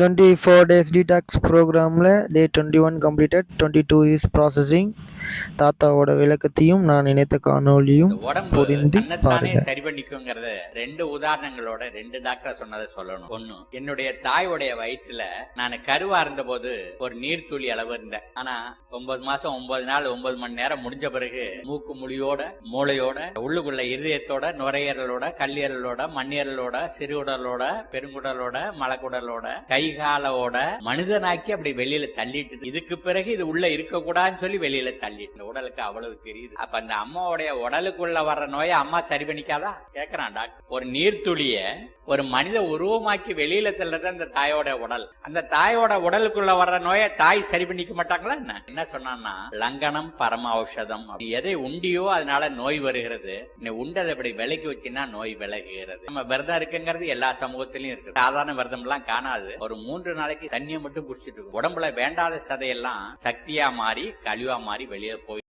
24 days detox programல day 21 completed, 22 is processing. தாத்தாவோட விளக்கத்தையும் நான் நினைத்த காணொலியும் புரிந்து பாருங்க. சரி பண்ணிக்குங்கிறத ரெண்டு உதாரணங்களோட ரெண்டு டாக்டர் சொன்னதை சொல்லணும். ஒண்ணு, என்னுடைய தாயோடைய வயிற்றுல நான் கருவா இருந்த போது ஒரு நீர்த்துளி அளவு இருந்தேன். ஆனா 9 மாசம் 9 நாள் 9 மணி நேரம் முடிஞ்ச பிறகு மூக்கு முடியோட மூளையோட உள்ளுக்குள்ள இருதயத்தோட நுரையீரலோட கல்லீரலோட மண்ணீரலோட சிறுகுடலோட பெருங்குடலோட மலக்குடலோட கைகாலோட மனிதனாக்கி அப்படி வெளியில தள்ளிட்டு, இதுக்கு பிறகு இது உள்ள இருக்க கூடாதுன்னு சொல்லி வெளியில தள்ளிட்டு உடலுக்கு அவ்வளவு தெரியுது. அப்ப அந்த அம்மாவுடைய உடலுக்குள்ள வர்ற நோயை அம்மா சரி பண்ணிக்காதா கேக்குறான் டாக்டர். ஒரு நீர்த்துளிய ஒரு மனித உருவமாக்கி வெளியில தள்ளுறது அந்த தாயோட உடல். அந்த தாயோட உடலுக்குள்ள வர்ற நோயை தாய் சரி பண்ணிக்க மாட்டாங்களா? என்ன சொன்னான்னா, லங்கனம் பரம ஔஷதம். எதை உண்டியோ அதனால நோய் வருகிறது. நீ உண்டதை இப்படி விலைக்கு வச்சுன்னா நோய் விலகுகிறது. நம்ம விரதம் இருக்குங்கிறது எல்லா சமூகத்திலயும் இருக்கு. சாதாரண விரதம் எல்லாம் காணாது. ஒரு 3 நாளைக்கு தண்ணியை மட்டும் குடிச்சிட்டு இருக்கும். உடம்புல வேண்டாத சதையெல்லாம் சக்தியா மாறி கழிவா மாறி வெளியே போய்